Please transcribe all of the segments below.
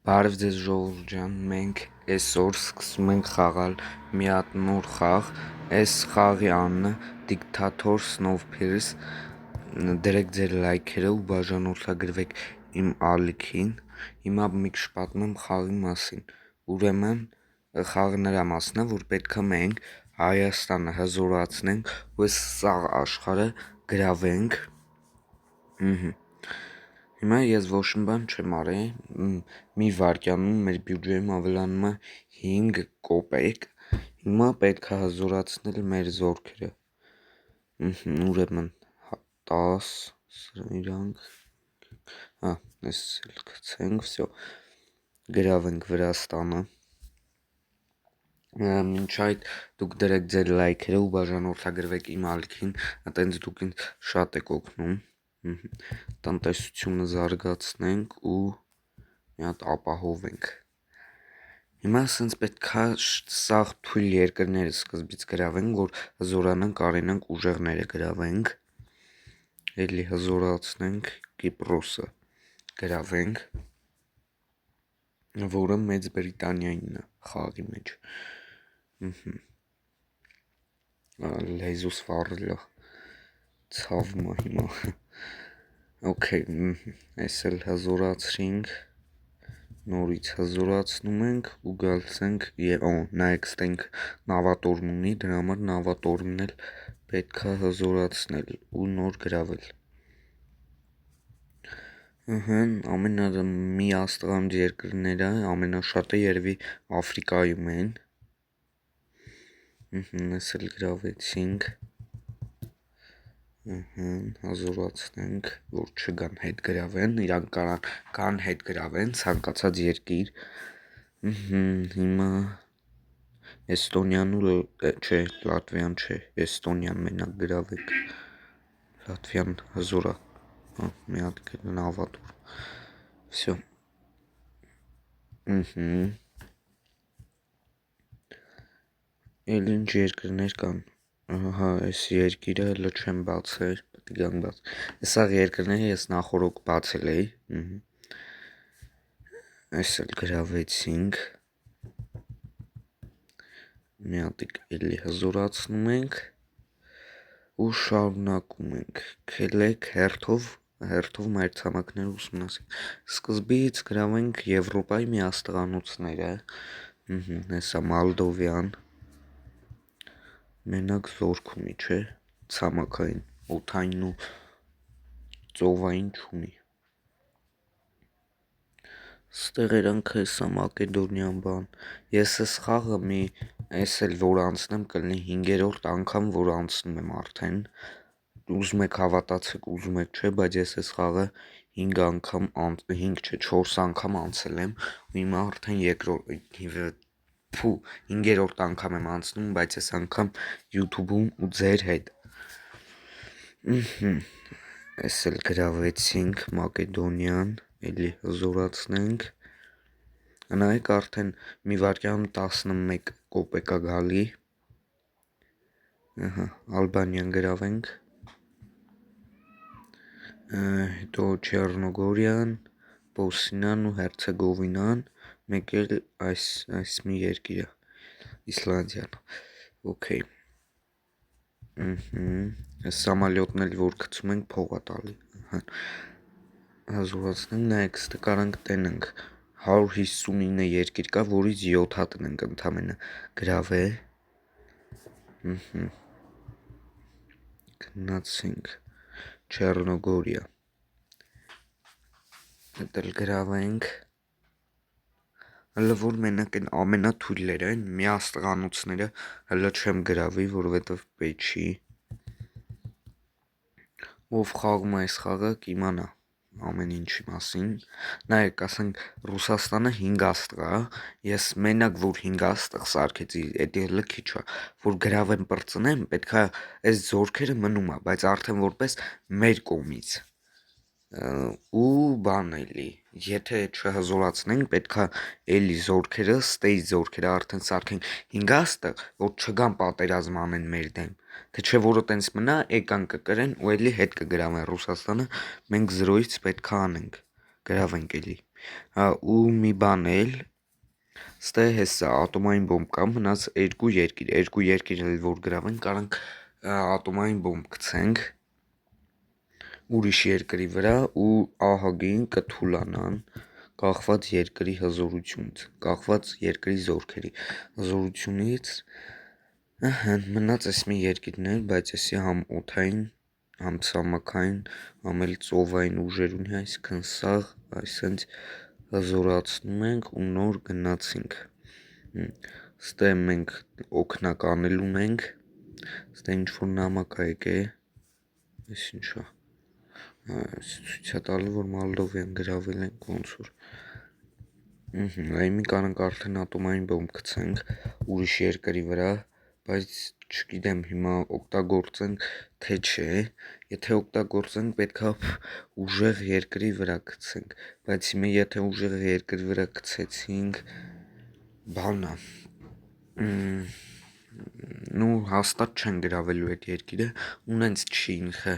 Բարև ձեզ ժողովուրդ ջան, մենք այսօր սկսում ենք խաղալ մի հատ նոր խաղ, այս խաղի անունը Dictator Snowpiercer, դրեք ձեր լայքերը ու բաժանորդագրվեք իմ ալիքին, հիմա մի քիչ պատմեմ խաղի մասին, ուրեմն խաղը նրա մասն է, որ պետք է մենք Հայաստանը հզորացնենք ու այս սաղ աշխարհը գրավենք, Հիմա ես ոչ մի բան չեմ արել, մի վայրկյանում մեր բյուջեում ավելանում է 5 կոպեկ, հիմա պետք է հզորացնել մեր զորքերը, ուրեմն 10, իրանք, այս էլ գցենք, վсё, գրավենք Վրաստանը, մինչ այդ դուք դրեք ձեր լայքերը ու բաժանորդագրվեք իմ ալիքին, այտենց դուք ինձ շատ եք օգնում, տնտեսությունը զարգացնենք ու մի հատ ապահովենք, հիմա ասենց պետք է սաղ թույլ երկրները սկզբից գրավենք, որ հզորանանք, արենանք ուժեղները գրավենք, էլի հզորացնենք Կիպրոսը, գրավենք, որը Մեծ Բրիտանիայինն է խաղի մեջ, լեզուս վառելա, ցավում է հիմա, օքեյ, այս էլ հզորացրինք, նորից հզորացնում ենք ու գալիս ենք, նայեք ստենք նավատորմ ունի, դրա համար նավատորմն էլ պետք է հզորացնել ու նոր գրավել, ամենամիաստղամջ երկրները ամենաշատը երևի Աֆրիկայում են, այս էլ գրավեցինք, հզորացնենք, որ չգան հետ գրավեն, իրանք կան հետ գրավեն, ցանկացած երկիր, հիմա Էստոնիան ու չէ, Լատվիան չէ, Էստոնիան մենակ գրավեք, Լատվիան հզորա, մի հատ նավատոր, վсё, էլ ինչ երկրներ կան, այս երկիրը հլը չեմ բացել, պետք է գանք բաց, այսաղ երկրները ես նախորոք բացել էի, այս էլ գրավեցինք, մի հատիկ էլի հզորացնում ենք ու շարունակում ենք, քելեք հերթով մայրցամաքները ուսումնասիրենք, սկզբից գրավենք Եվրոպայի միաստղանոցները, հեսա Մալդովյան, մենակ զորք ունի, չէ, ցամաքային, օդային ու ծովային չունի, ստեղ երանք հեսա Մակեդոնիան բան, ես այս խաղը այս էլ որ անցնեմ կլինի 5-րդ անգամ, որ անցնում եմ արդեն, ուզում եք հավատացեք, ուզում եք չէ, բայց ես այս խաղը 5 անգամ, 5 չէ, 4 անգամ անցել եմ, ու հիմա արդեն 5-րդ անգամ եմ անցնում, բայց այս անգամ YouTube-ում ու ձեր հետ, այս էլ գրավեցինք Մակեդոնիան, էլի հզորացնենք, նայեք արդեն մի վայրկյանում 11 կոպեկ է գալի, Ալբանիան գրավենք, հետո Չեռնոգորիան, Բոսնիան ու Հերցեգովինան, մեկ էլ այս մի երկիրը, Իսլանդիան, օքեյ, այս սամալյոտն էլ որ գցում ենք փող է տալի, հզորացնենք, նայեք ստե կարանք տենանք, 159 երկիր կա, որից 7 հատն ենք ընդամենը գրավել, գնացինք Չեռնոգորիա, հետ էլ գրավենք, հլը որ մենակ են ամենաթույլները են, միաստղանոցները հլը չեմ գրավի, որովհետև պետք չի, ով խաղում է այս խաղը կիմանա ամեն ինչի մասին, նայեք ասենք Ռուսաստանը 5 աստղ է, ես մենակ որ 5 աստղ սարքեցի, էդի հլը քիչ է, որ գրավեմ պրծնեմ, պետք է այս զորքերը մնում է, բայց արդեն որպես մեր կողմից, ու բան էլի, եթե չհզորացնենք, պետք է էլի զորքերը, ստեյց զորքերը արդեն սարքենք 5 աստղ, որ չգան պատերազմ անեն մեր դեմ, թե չէ որը տենց մնա, էկան կկրեն ու էլի հետ կգրավեն Ռուսաստանը, մենք 0-ից պետք է անենք, գրավենք էլի, ու մի բան էլ, ստե հեսա ատոմային բոմբ կա, մնաց երկու երկիր էլ որ գրավեն, կարանք ատոմային բոմբ գցենք ուրիշ երկրի վրա ու ահագին կթուլանան կախված երկրի հզորությունից, կախված երկրի զորքերի հզորությունից, մնաց էս մի երկիրներ, բայց էսի համ օդային, համ ցամաքային, համ էլ ծովային ուժեր ունի, այսինքն սաղ այսենց հզորացնում ենք ու նոր գնացինք, ստե մենք օգնակ անելու ենք, ստե ինչ-որ նամակ ա եկե, ես ինչա, ցույց է տալու, որ Մոլդովյան գրավել ենք ոնց որ, այմի կարանք արդեն ատոմային բոմբ գցենք ուրիշ երկրի վրա, բայց չգիտեմ հիմա օգտագործենք թե չէ, եթե օգտագործենք պետքա ուժեղ երկրի վրա գցենք, բայց հիմա եթե ուժեղ երկրի վրա գցեցինք, բանա, նու հաստատ չեն գրավելու այդ երկիրը, ունենց չի ինքը,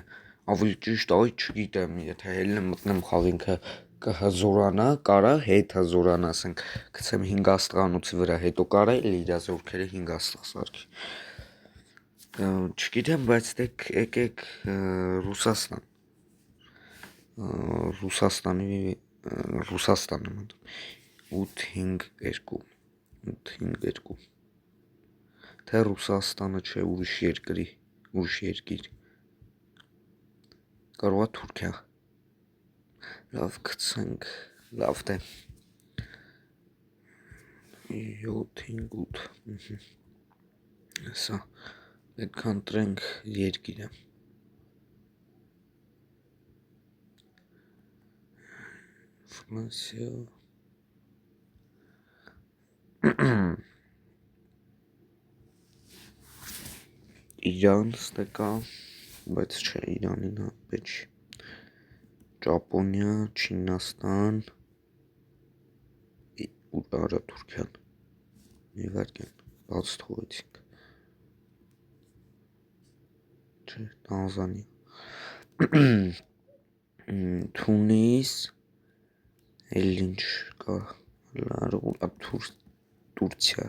ավելի ճիշտ այ չգիտեմ, եթե հելնեմ մտնեմ խաղ ինքը կհզորանա, կարա հետ հզորանա, ասենք գցեմ 5 աստղանոցի վրա, հետո կարա էլ իր զորքերը 5 աստղ սարքի, չգիտեմ, բայց դեք եկեք Ռուսաստանը 8-5-2 թե Ռուսաստանը չէ ուրիշ երկիր կարողա Թուրքիա լավ գցենք լավ դե 7-5-8 հեսա պետք ընտրենք երկիրը Ֆրանսիա Իրան ստեկա, բայց չէ Իրանին պետք չի Ճապոնիա, Չինաստան ու արա Թուրքիան մի վարկյան բաց թողեցինք չէ Տանզանիա Թունիս էլ ինչ կա Տուրքիա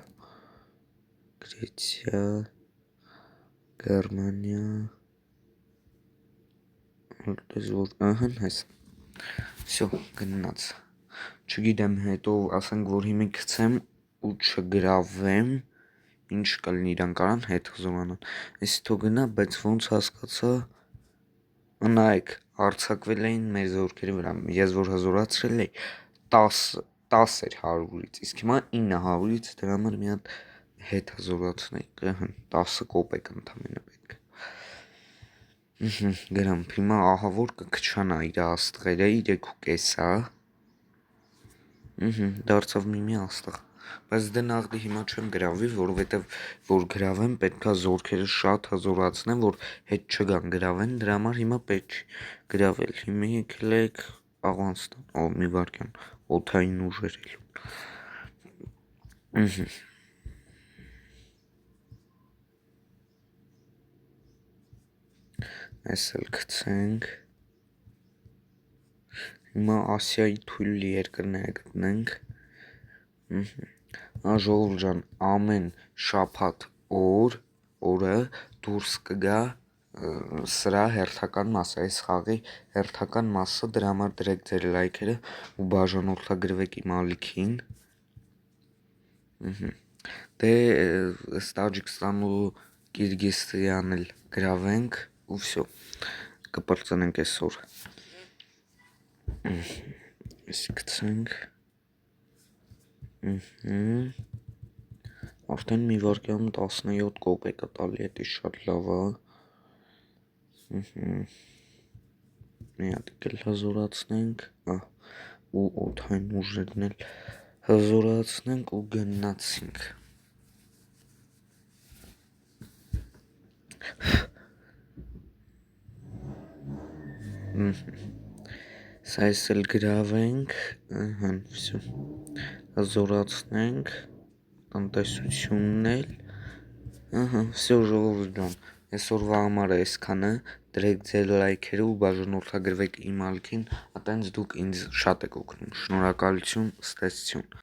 Գրեցիա Գերմանիա հես всё գնաց չգիտեմ հետո ասենք որ հիմա գցեմ ու չգրավեմ ինչ կլինի իրան կարան հետ հզորանան էս թո գնա բայց ոնց հասկացա նայեք հարձակվել էին մեր զորքերի վրա ես որ հզորացրել էի 10 էր 100-ից իսկ հիմա 900-ից դրա համար մի հատ հետ հզորացնենք 10 կոպեկ ընդամենը պետք գրամ հիմա ահա որ կքչանա իր աստղերը 3.5-ա դարձավ մի աստղ բայց դե նաղդի հիմա չեմ գրավի որովհետև որ գրավեմ պետքա զորքերը շատ հզորացնեմ որ հետ չգան գրավեն դրա համար հիմա պետք գրավել հիմա եկել եք Աղվանստան մի վարկյան օդային ուժեր էլ Այս էլ գցենք հիմա Ասիայի թույլ երկրները գտնենք ժողովուրդ ջան ամեն շաբաթ օրը դուրս կգա սրա հերթական մասը այս խաղի հերթական մասը դրա համար դրեք ձեր լայքերը ու բաժանորդագրվեք իմ ալիքին դե Տաջիկստան ու Կիրգիզստան էլ գրավենք ու всё կպրծնենք այսօր էսի գցենք արդեն մի վարկյանում 17 կոպեկ է տալի էդի շատ լավ է մի հատ էլ հզորացնենք ու օդային ուժերն էլ հզորացնենք ու գնացինք Սա ես էլ գրավենք, всё, հզորացնենք, տնտեսությունն էլ, всё ժողովուրդ ջան, այսօրվա համար է այսքանը, դրեք ձեր լայքերը ու բաժանորդագրվեք իմ ալիքին, ատենց դուք ինձ շատ եք օգնում։ Շնորհակալություն, ստեցություն։